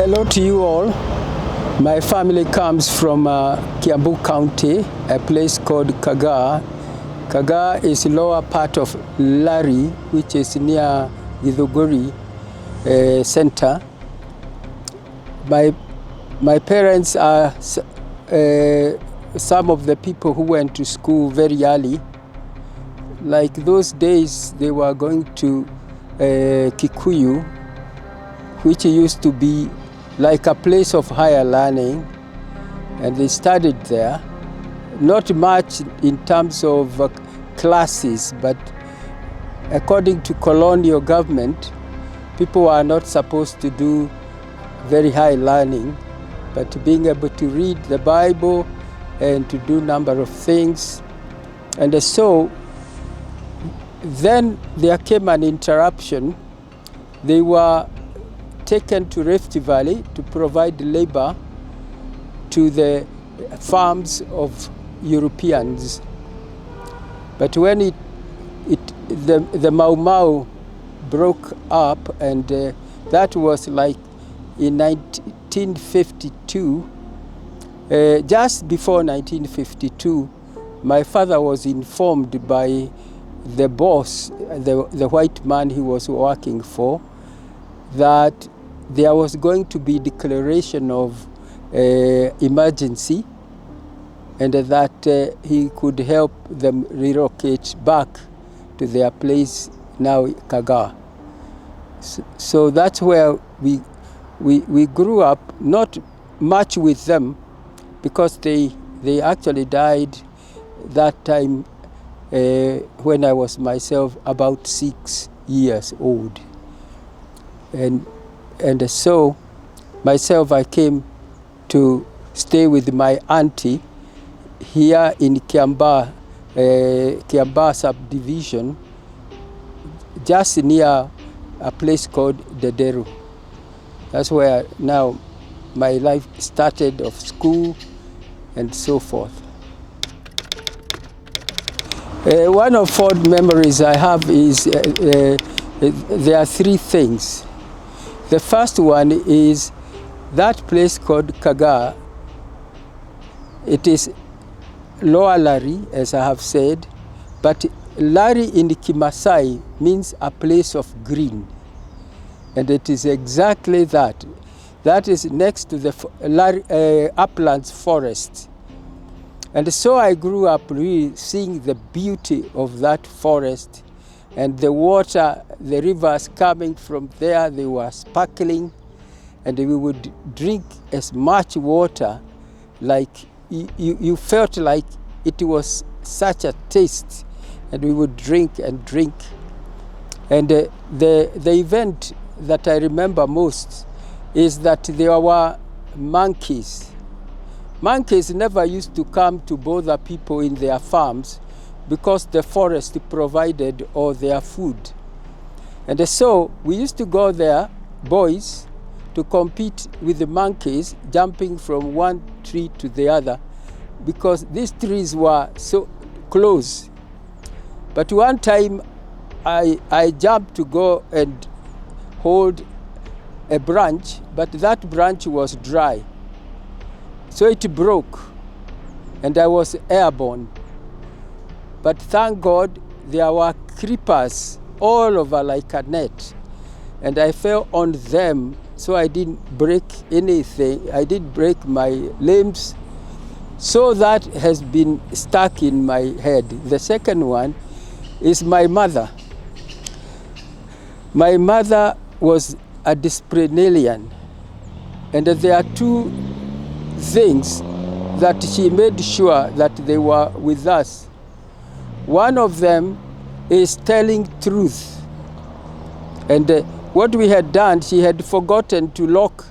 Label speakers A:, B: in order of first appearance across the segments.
A: Hello to you all. My family comes from Kiambu County, a place called Kagaa. Kagaa is lower part of Lari, which is near Githuguri center. My parents are some of the people who went to school very early. Like those days, they were going to Kikuyu, which used to be like a place of higher learning, and they studied there. Not much in terms of classes, but according to colonial government, people are not supposed to do very high learning, but being able to read the Bible and to do a number of things. And so then there came an interruption. They were taken to Rift Valley to provide labor to the farms of Europeans. But when the Mau Mau broke up, and that was like in 1952, just before 1952, my father was informed by the boss, the white man he was working for, that there was going to be declaration of emergency, and that he could help them relocate back to their place, now Kagaa. So that's where we grew up, not much with them, because they actually died that time when I was myself about 6 years old. And so myself, I came to stay with my auntie here in Kiambaa subdivision, just near a place called Dederu. That's where now my life started, of school and so forth. One of fond memories I have is there are three things. The first one is that place called Kagaa. It is Lower Lari, as I have said, but Lari in Kimasai means a place of green. And it is exactly that. That is next to the uplands forest. And so I grew up really seeing the beauty of that forest, and the water, the rivers coming from there, they were sparkling, and we would drink as much water, like you felt like it was such a taste, and we would drink and drink. And the event that I remember most is that there were monkeys. Monkeys never used to come to bother people in their farms, because the forest provided all their food. And so we used to go there, boys, to compete with the monkeys, jumping from one tree to the other, because these trees were so close. But one time I jumped to go and hold a branch, but that branch was dry. So it broke, and I was airborne. But thank God there were creepers all over like a net, and I fell on them, so I didn't break anything. I didn't break my limbs. So that has been stuck in my head. The second one is my mother. My mother was a disciplinarian, and there are two things that she made sure that they were with us. One of them is telling truth. And what we had done, she had forgotten to lock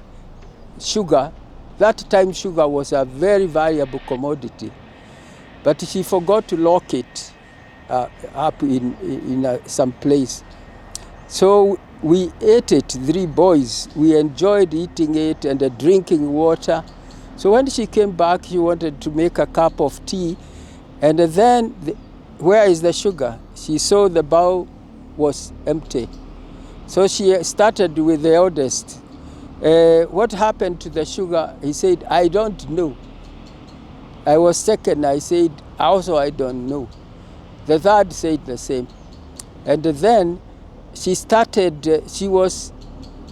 A: sugar. That time sugar was a very valuable commodity, but she forgot to lock it up in some place. So we ate it, 3 boys. We enjoyed eating it and drinking water. So when she came back, she wanted to make a cup of tea, and then where is the sugar? She saw the bowl was empty. So she started with the eldest, What happened to the sugar? He said, I don't know. I was second. I said, also I don't know. The third said the same. And then she started, she was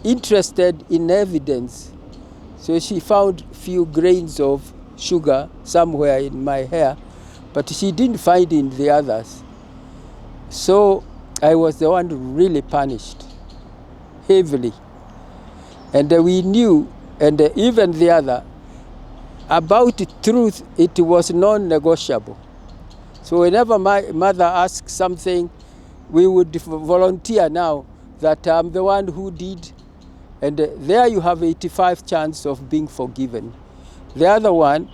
A: interested in evidence. So she found few grains of sugar somewhere in my hair, but she didn't find in the others. So I was the one really punished heavily. And we knew, and even the other, about truth, it was non-negotiable. So whenever my mother asked something, we would volunteer now that I'm the one who did, and there you have 85 chance of being forgiven. The other one,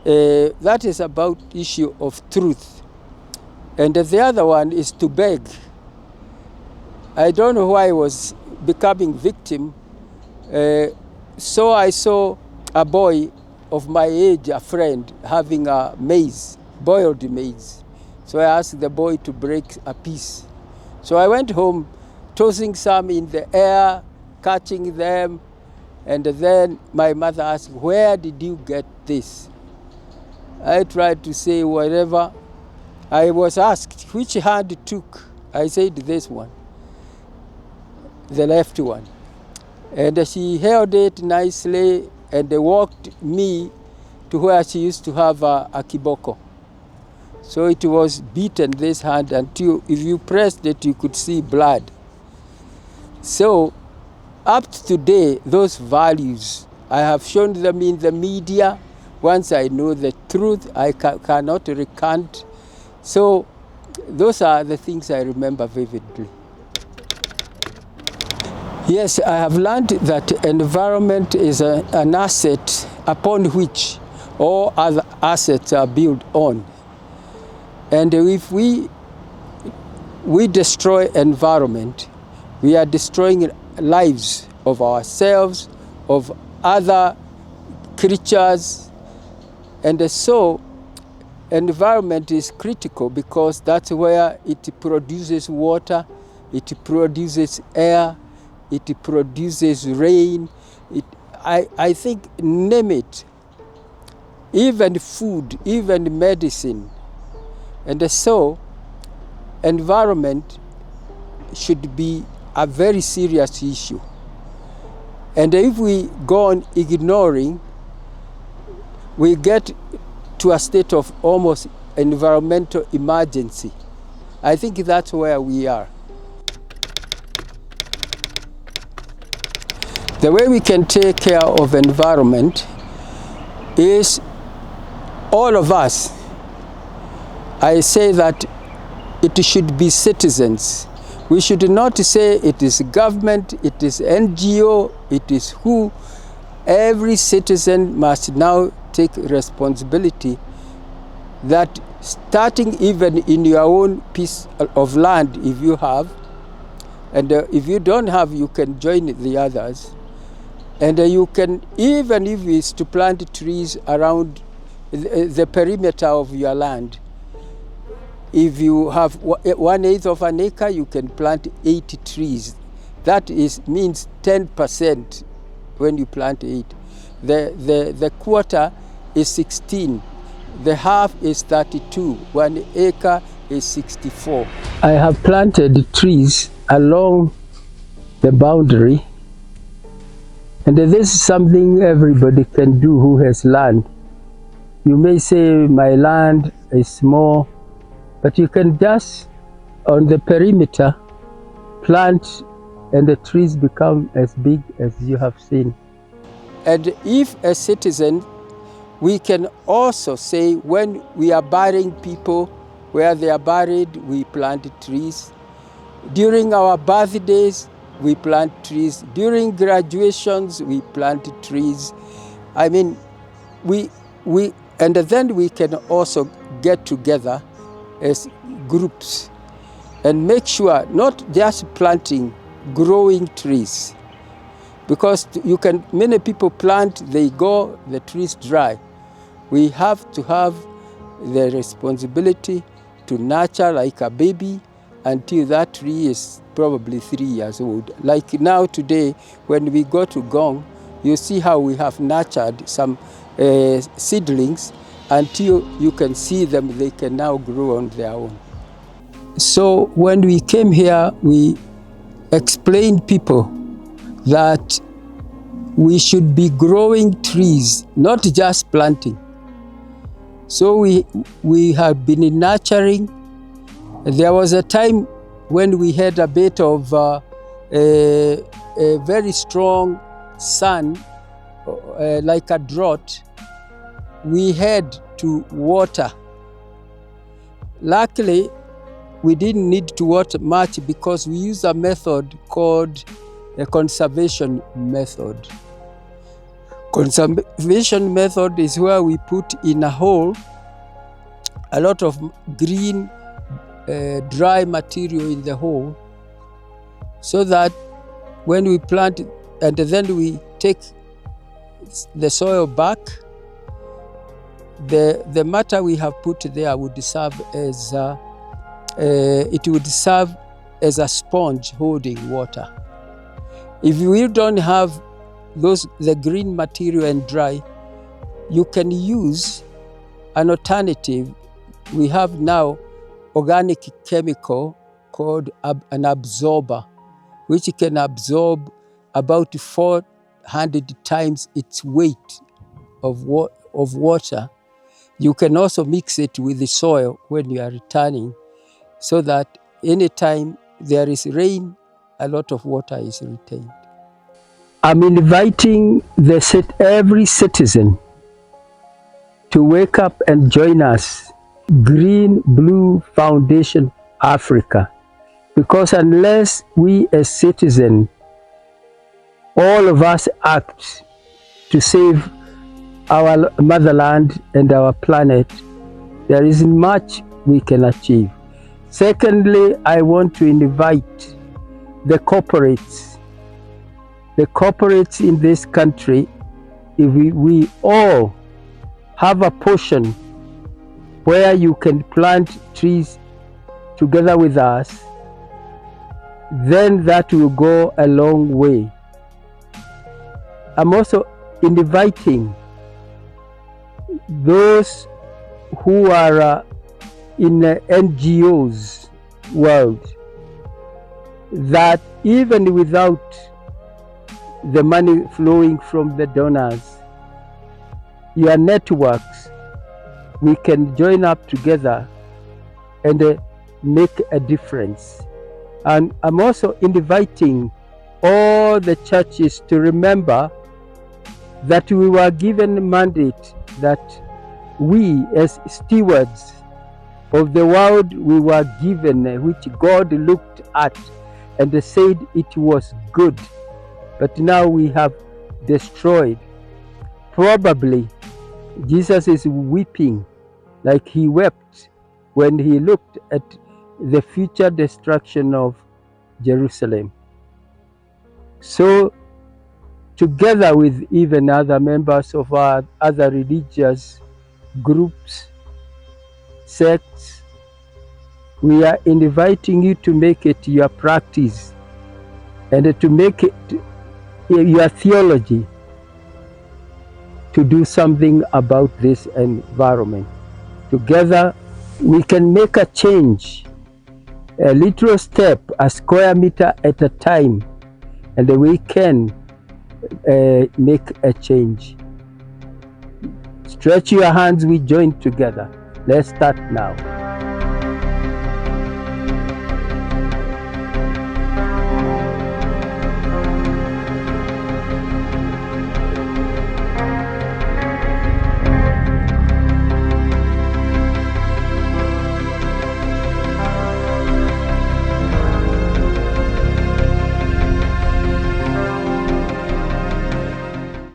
A: that is about issue of truth. And the other one is to beg. I don't know why I was becoming victim. So I saw a boy of my age, a friend, having a maize, boiled maize. So I asked the boy to break a piece. So I went home, tossing some in the air, catching them, and then my mother asked, where did you get this? I tried to say whatever. I was asked, which hand took? I said, this one, the left one. And she held it nicely and walked me to where she used to have a kiboko. So it was beaten, this hand, until if you pressed it, you could see blood. So up to today, those values, I have shown them in the media. Once I know the truth, I cannot recant. So those are the things I remember vividly. Yes, I have learned that environment is an asset upon which all other assets are built on. And if we destroy environment, we are destroying lives of ourselves, of other creatures. And so environment is critical because that's where it produces water, it produces air, it produces rain. I think, name it, even food, even medicine. And so environment should be a very serious issue. And if we go on ignoring, we get to a state of almost environmental emergency. I think that's where we are. The way we can take care of environment is all of us. I say that it should be citizens. We should not say it is government, it is NGO, it is who. Every citizen must now take responsibility that starting even in your own piece of land, if you have, and if you don't have, you can join the others. And you can, even if it's to plant trees around the perimeter of your land. If you have 1/8 of an acre, you can plant 80 trees. That means 10% when you plant 8. The quarter is 16. The half is 32. 1 acre is 64. I have planted trees along the boundary. And this is something everybody can do who has land. You may say my land is small, but you can just, on the perimeter, plant and the trees become as big as you have seen. And if a citizen, we can also say when we are burying people, where they are buried, we plant trees. During our birthdays, we plant trees. During graduations, we plant trees. I mean, and then we can also get together as groups and make sure not just planting, growing trees. Because many people plant, they go, the trees dry. We have to have the responsibility to nurture like a baby until that tree is probably 3 years old. Like now today, when we go to Gong, You see how we have nurtured some seedlings until you can see them, they can now grow on their own. So when we came here, we explained people that we should be growing trees, not just planting. So we have been nurturing. There was a time when we had a bit of a very strong sun, like a drought. We had to water. Luckily, we didn't need to water much because we use a method called a conservation method. Conservation method is where we put in a hole a lot of green dry material in the hole, so that when we plant and then we take the soil back, the matter we have put there would serve as it would serve as a sponge holding water. If we don't have the green material and dry, you can use an alternative. We have now organic chemical called an absorber, which can absorb about 400 times its weight of water. You can also mix it with the soil when you are returning, so that anytime there is rain, a lot of water is retained. I'm inviting every citizen to wake up and join us, Green Blue Foundation Africa, because unless we as citizens, all of us act to save our motherland and our planet, there isn't much we can achieve. Secondly, I want to invite the corporates in this country. If we all have a portion where you can plant trees together with us, then that will go a long way. I'm also inviting those who are in the NGOs world, that even without the money flowing from the donors, your networks, we can join up together and make a difference. And I'm also inviting all the churches to remember that we were given a mandate, that we as stewards of the world we were given, which God looked at and said it was good, but now we have destroyed. Probably Jesus is weeping like he wept when he looked at the future destruction of Jerusalem. So together with even other members of our other religious groups, sects, we are inviting you to make it your practice and to make it your theology to do something about this environment. Together we can make a change, a little step, a square meter at a time, and we can make a change. Stretch your hands, we join together. Let's start now.